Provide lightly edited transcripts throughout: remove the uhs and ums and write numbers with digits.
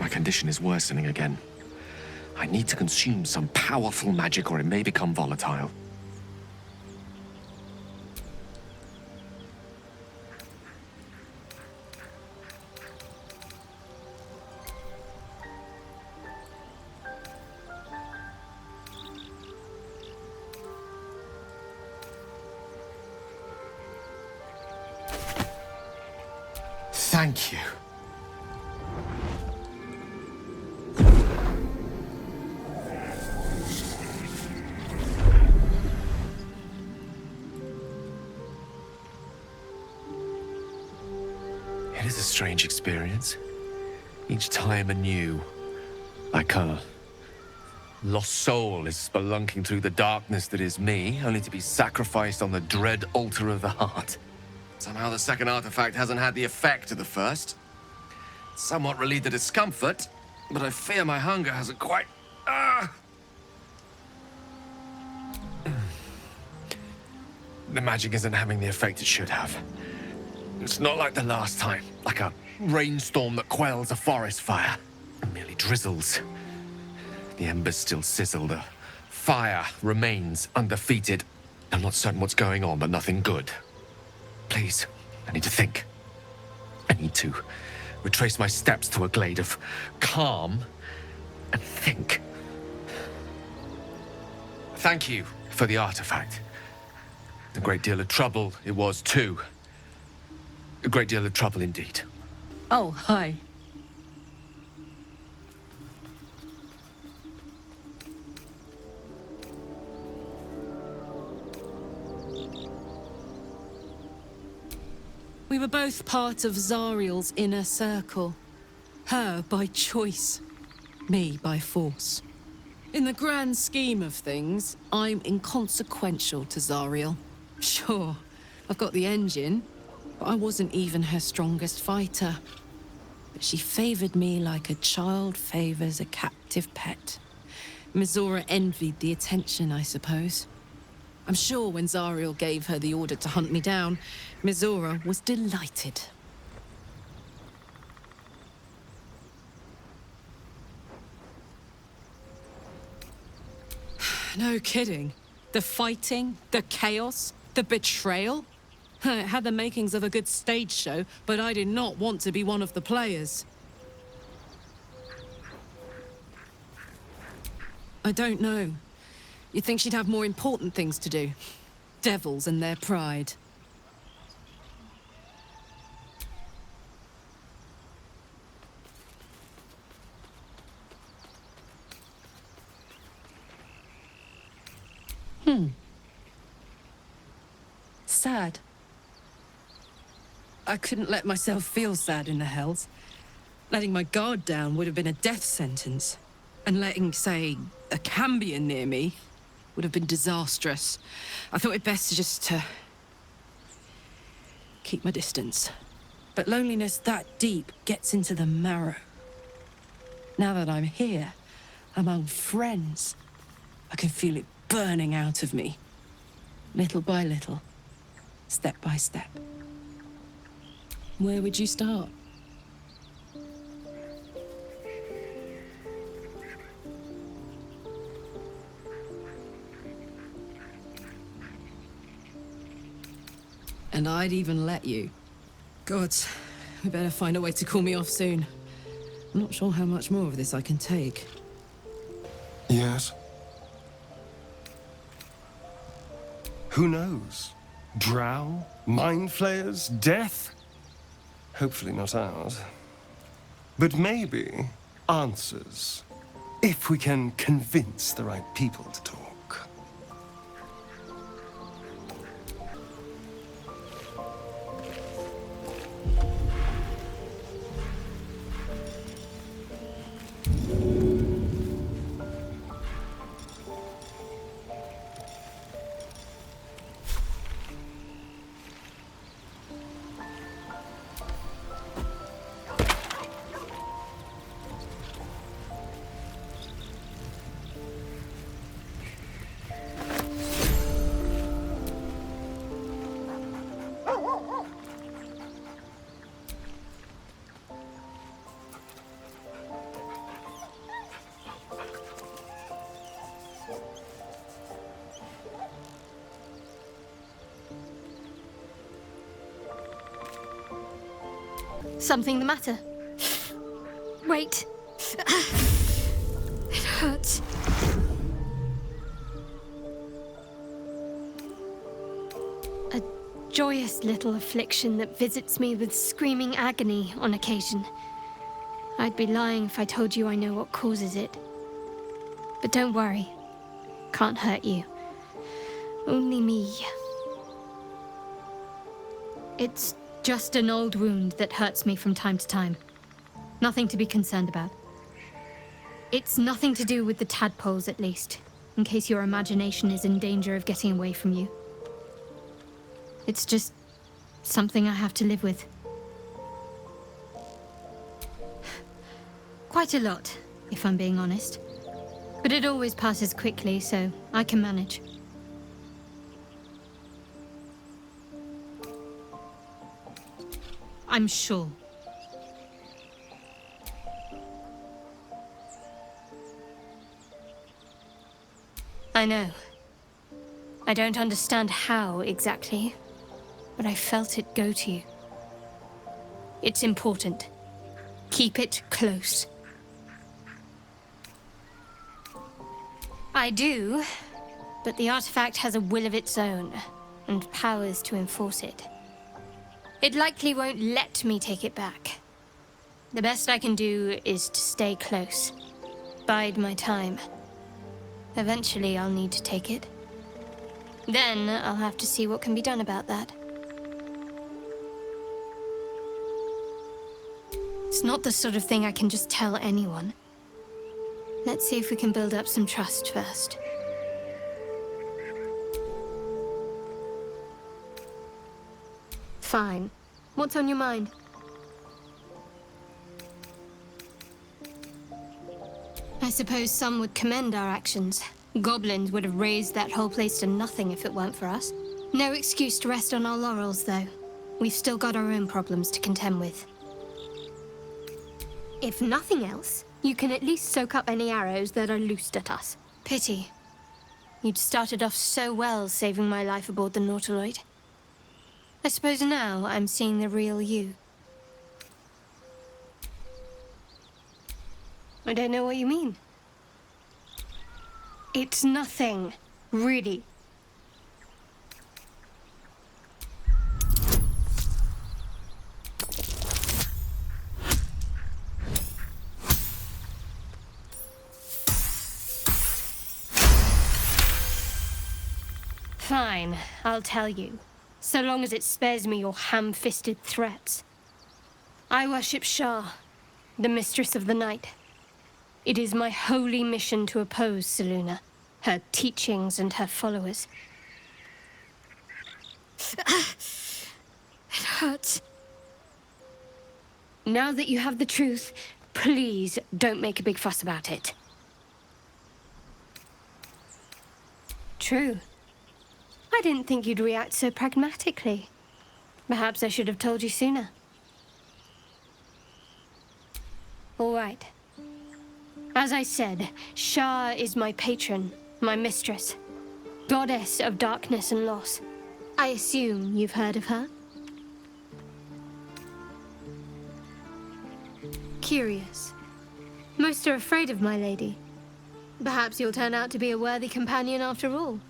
My condition is worsening again. I need to consume some powerful magic or it may become volatile. Thank you. It is a strange experience. Each time anew. Like a lost soul is spelunking through the darkness that is me, only to be sacrificed on the dread altar of the heart. Somehow the second artifact hasn't had the effect of the first. Somewhat relieved the discomfort, but I fear my hunger hasn't quite... The magic isn't having the effect it should have. It's not like the last time, like a rainstorm that quells a forest fire. It merely drizzles. The embers still sizzle, the fire remains undefeated. I'm not certain what's going on, but nothing good. Please, I need to think. I need to retrace my steps to a glade of calm and think. Thank you for the artifact. A great deal of trouble it was too. A great deal of trouble indeed. Oh, hi. We were both part of Zariel's inner circle. Her by choice, me by force. In the grand scheme of things, I'm inconsequential to Zariel. Sure, I've got the engine, but I wasn't even her strongest fighter. But she favored me like a child favors a captive pet. Mizora envied the attention, I suppose. I'm sure when Zariel gave her the order to hunt me down, Mizora was delighted. No kidding. The fighting, the chaos, the betrayal. It had the makings of a good stage show, but I did not want to be one of the players. I don't know. You'd think she'd have more important things to do. Devils and their pride. Sad. I couldn't let myself feel sad in the Hells. Letting my guard down would have been a death sentence. And letting, say, a Cambion near me would have been disastrous. I thought it best to keep my distance. But loneliness that deep gets into the marrow. Now that I'm here, among friends, I can feel it burning out of me. Little by little, step by step. Where would you start? And I'd even let you. Gods, we better find a way to cool me off soon. I'm not sure how much more of this I can take. Yes? Who knows? Drow? Mind flayers? Death? Hopefully not ours. But maybe answers. If we can convince the right people to talk. Something the matter? Wait. It hurts. A joyous little affliction that visits me with screaming agony on occasion. I'd be lying if I told you I know what causes it. But don't worry. Can't hurt you. Only me. It's just an old wound that hurts me from time to time. Nothing to be concerned about. It's nothing to do with the tadpoles, at least, in case your imagination is in danger of getting away from you. It's just something I have to live with. Quite a lot, if I'm being honest. But it always passes quickly, so I can manage. I'm sure. I know. I don't understand how exactly, but I felt it go to you. It's important. Keep it close. I do, but the artifact has a will of its own, and powers to enforce it. It likely won't let me take it back. The best I can do is to stay close. Bide my time. Eventually, I'll need to take it. Then, I'll have to see what can be done about that. It's not the sort of thing I can just tell anyone. Let's see if we can build up some trust first. Fine. What's on your mind? I suppose some would commend our actions. Goblins would have razed that whole place to nothing if it weren't for us. No excuse to rest on our laurels, though. We've still got our own problems to contend with. If nothing else, you can at least soak up any arrows that are loosed at us. Pity. You'd started off so well saving my life aboard the Nautiloid. I suppose now I'm seeing the real you. I don't know what you mean. It's nothing, really. Fine, I'll tell you. So long as it spares me your ham-fisted threats. I worship Shah, the Mistress of the Night. It is my holy mission to oppose Selûne, her teachings and her followers. It hurts. Now that you have the truth, please don't make a big fuss about it. True. I didn't think you'd react so pragmatically. Perhaps I should have told you sooner. All right. As I said, Shah is my patron, my mistress. Goddess of darkness and loss. I assume you've heard of her? Curious. Most are afraid of my lady. Perhaps you'll turn out to be a worthy companion after all.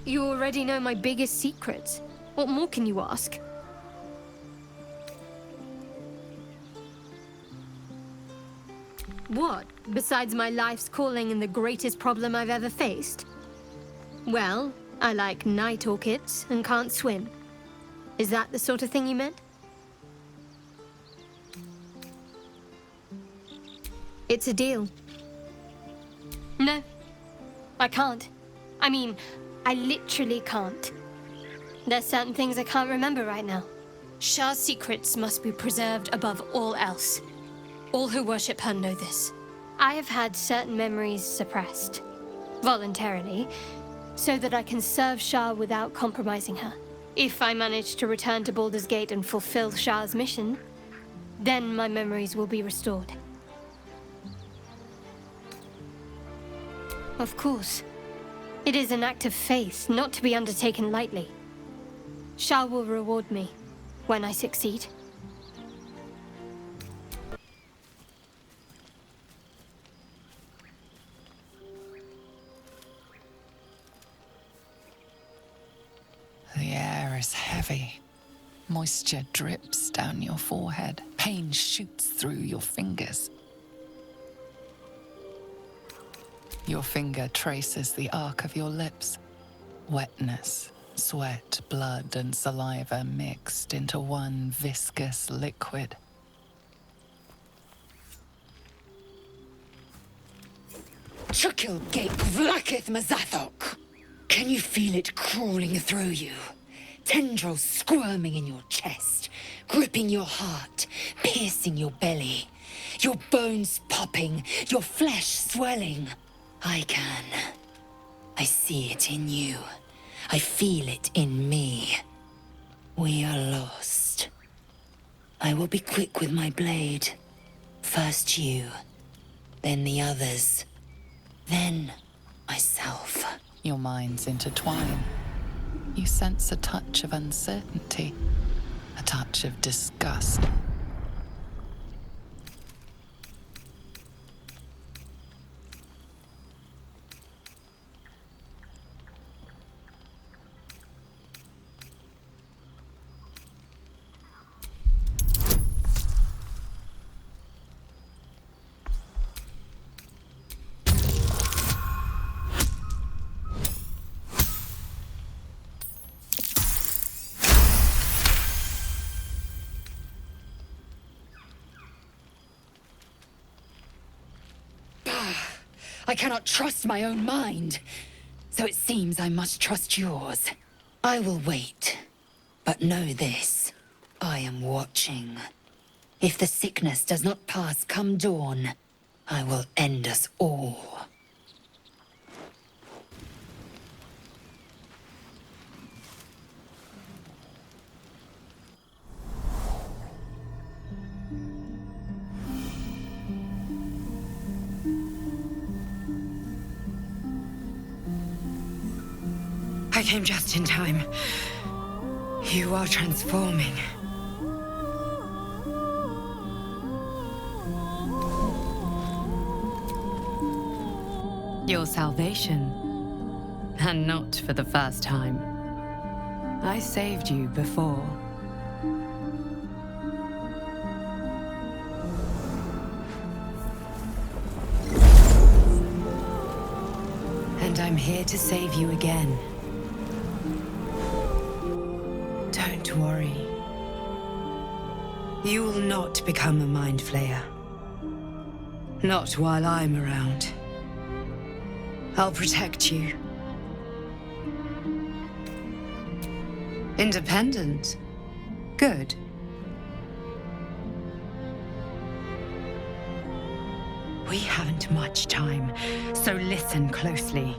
You already know my biggest secrets. What more can you ask? What, besides my life's calling and the greatest problem I've ever faced? Well, I like night orchids and can't swim. Is that the sort of thing you meant? It's a deal. No, I can't. I mean, I literally can't. There's certain things I can't remember right now. Shah's secrets must be preserved above all else. All who worship her know this. I have had certain memories suppressed, voluntarily, so that I can serve Shah without compromising her. If I manage to return to Baldur's Gate and fulfill Shah's mission, then my memories will be restored. Of course. It is an act of faith, not to be undertaken lightly. Shah will reward me. when I succeed. The air is heavy. Moisture drips down your forehead. Pain shoots through your fingers. Your finger traces the arc of your lips. Wetness, sweat, blood, and saliva mixed into one viscous liquid. Chukil Gate Vlakith Mazathok! Can you feel it crawling through you? Tendrils squirming in your chest, gripping your heart, piercing your belly. Your bones popping, your flesh swelling. I can. I see it in you. I feel it in me. We are lost. I will be quick with my blade. First you, then the others, then myself. Your minds intertwine. You sense a touch of uncertainty, a touch of disgust. I cannot trust my own mind. So it seems I must trust yours. I will wait. But know this. I am watching. If the sickness does not pass come dawn, I will end us all. I came just in time. You are transforming. Your salvation. And not for the first time. I saved you before. And I'm here to save you again. Don't worry. You will not become a mind flayer. Not while I'm around. I'll protect you. Independent. Good. We haven't much time, so listen closely.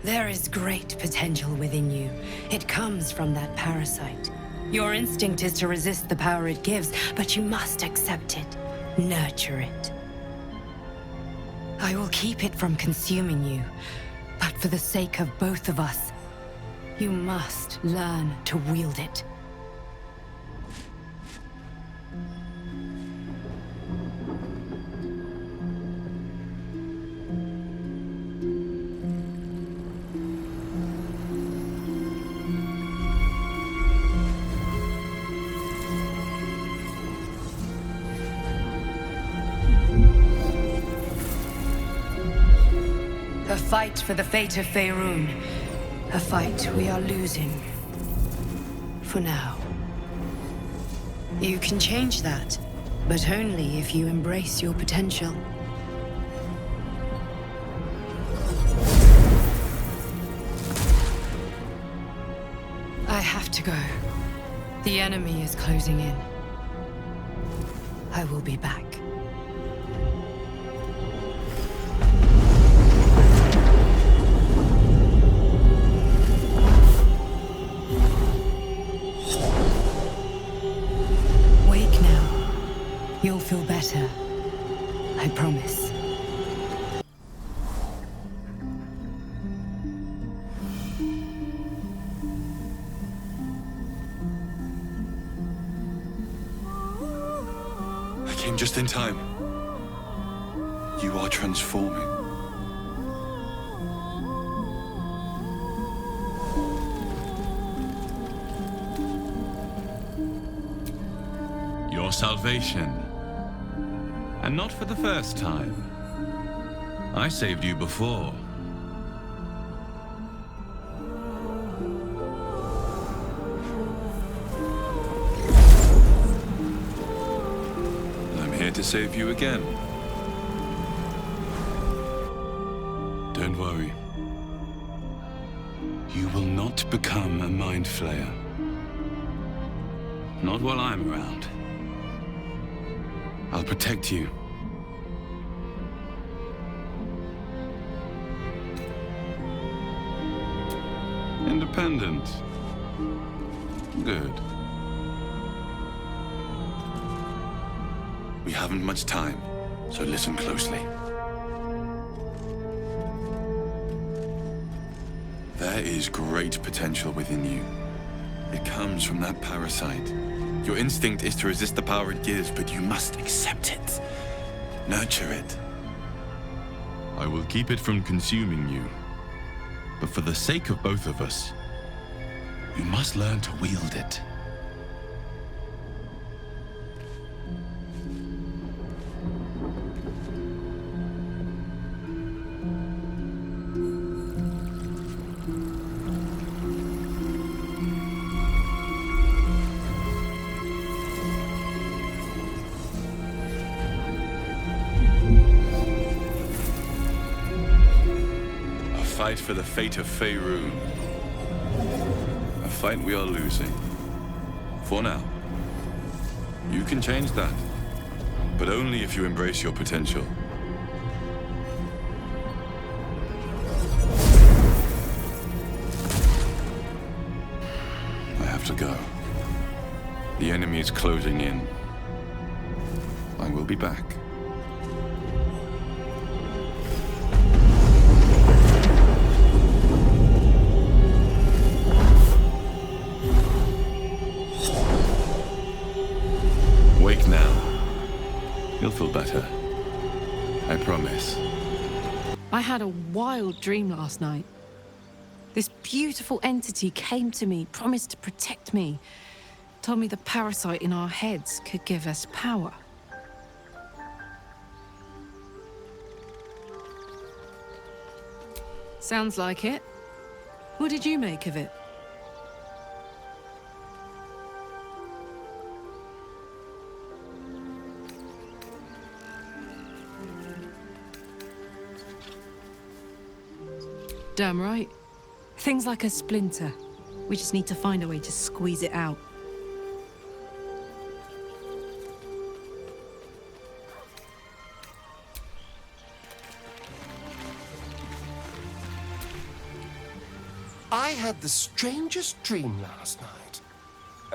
There is great potential within you. It comes from that parasite. Your instinct is to resist the power it gives, but you must accept it. Nurture it. I will keep it from consuming you, but for the sake of both of us, you must learn to wield it. A fight for the fate of Faerun. A fight we are losing. For now. You can change that, but only if you embrace your potential. I have to go. The enemy is closing in. I will be back. You'll feel better. I promise. came just in time. You are transforming. Your salvation. And not for the first time. I saved you before. I'm here to save you again. Don't worry. You will not become a mind flayer. Not while I'm around. I'll protect you. Independent. Good. We haven't much time, so listen closely. There is great potential within you. It comes from that parasite. Your instinct is to resist the power it gives, but you must accept it. Nurture it. I will keep it from consuming you. But for the sake of both of us, You must learn to wield it. A fight for the fate of Phryne. A fight we are losing. For now. You can change that. But only if you embrace your potential. I have to go. The enemy is closing in. I will be back. Wake now. You'll feel better. I promise. I had a wild dream last night. This beautiful entity came to me, promised to protect me, told me the parasite in our heads could give us power. Sounds like it. What did you make of it? Damn right. Things like a splinter. We just need to find a way to squeeze it out. I had the strangest dream last night.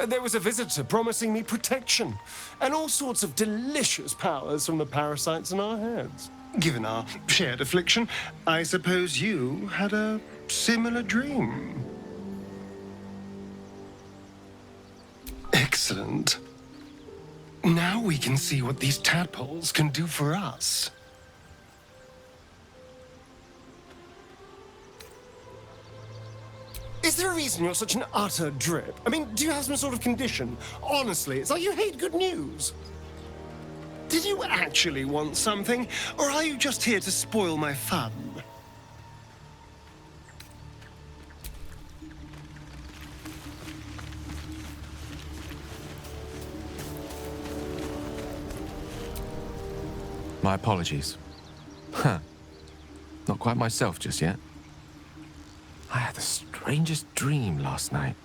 There was a visitor promising me protection and all sorts of delicious powers from the parasites in our heads. Given our shared affliction, I suppose you had a similar dream. Excellent. Now we can see what these tadpoles can do for us. Is there a reason you're such an utter drip? I mean, do you have some sort of condition? Honestly, it's like you hate good news. Did you actually want something, or are you just here to spoil my fun? My apologies. Huh. Not quite myself just yet. I had the strangest dream last night.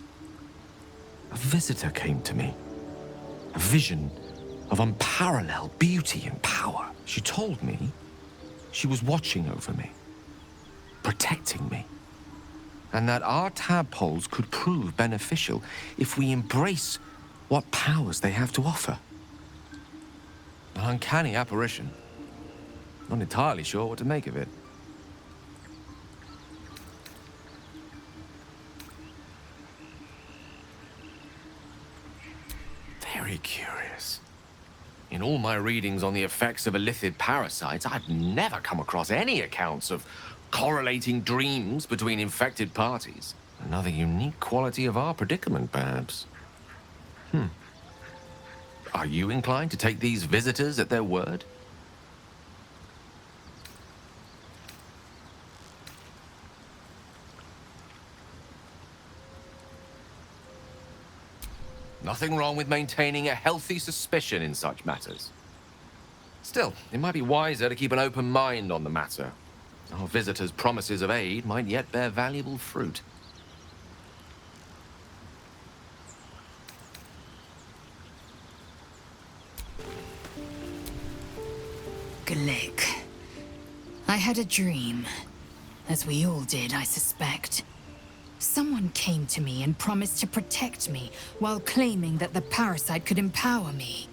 A visitor came to me. A vision of unparalleled beauty and power. She told me she was watching over me, protecting me, and that our tadpoles could prove beneficial if we embrace what powers they have to offer. An uncanny apparition. Not entirely sure what to make of it. Very curious. In all my readings on the effects of illithid parasites, I've never come across any accounts of correlating dreams between infected parties. Another unique quality of our predicament, perhaps. Are you inclined to take these visitors at their word? Nothing wrong with maintaining a healthy suspicion in such matters. Still, it might be wiser to keep an open mind on the matter. Our visitors' promises of aid might yet bear valuable fruit. Cleric. I had a dream. As we all did, I suspect. Someone came to me and promised to protect me, while claiming that the parasite could empower me.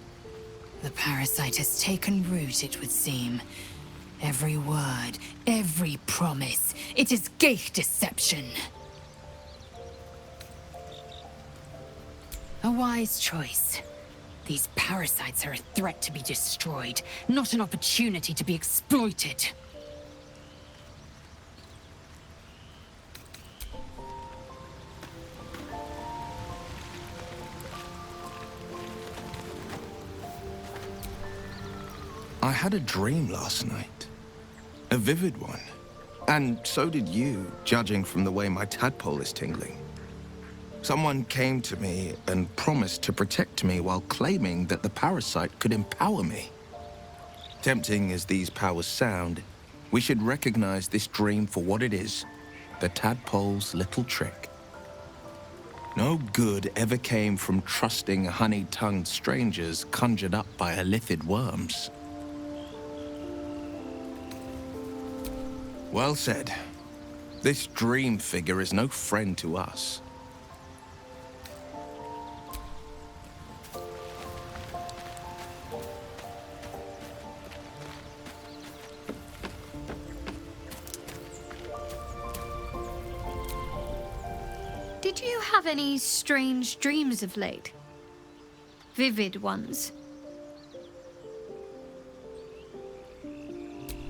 The parasite has taken root, it would seem. Every word, every promise, it is gate deception. A wise choice. These parasites are a threat to be destroyed, not an opportunity to be exploited. I had a dream last night. A vivid one. And so did you, judging from the way my tadpole is tingling. Someone came to me and promised to protect me while claiming that the parasite could empower me. Tempting as these powers sound, we should recognize this dream for what it is, the tadpole's little trick. No good ever came from trusting honey-tongued strangers conjured up by illithid worms. Well said. This dream figure is no friend to us. Did you have any strange dreams of late? Vivid ones?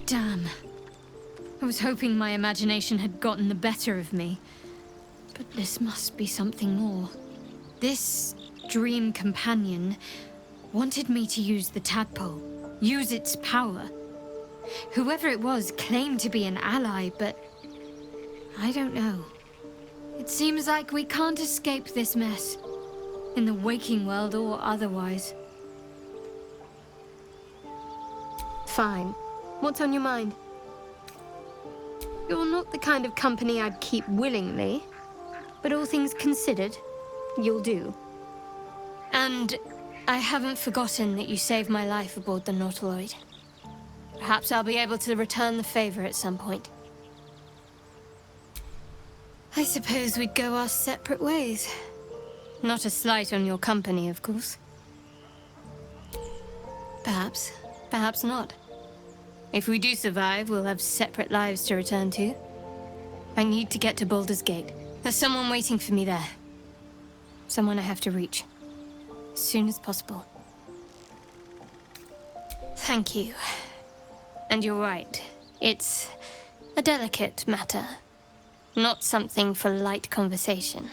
Damn. I was hoping my imagination had gotten the better of me. But this must be something more. This dream companion wanted me to use the tadpole, use its power. Whoever it was claimed to be an ally, but I don't know. It seems like we can't escape this mess, in the waking world or otherwise. Fine. What's on your mind? You're not the kind of company I'd keep willingly, but all things considered, you'll do. And I haven't forgotten that you saved my life aboard the Nautiloid. Perhaps I'll be able to return the favor at some point. I suppose we'd go our separate ways. Not a slight on your company, of course. Perhaps, perhaps not. If we do survive, we'll have separate lives to return to. I need to get to Baldur's Gate. There's someone waiting for me there. Someone I have to reach. As soon as possible. Thank you. And you're right. It's a delicate matter. Not something for light conversation.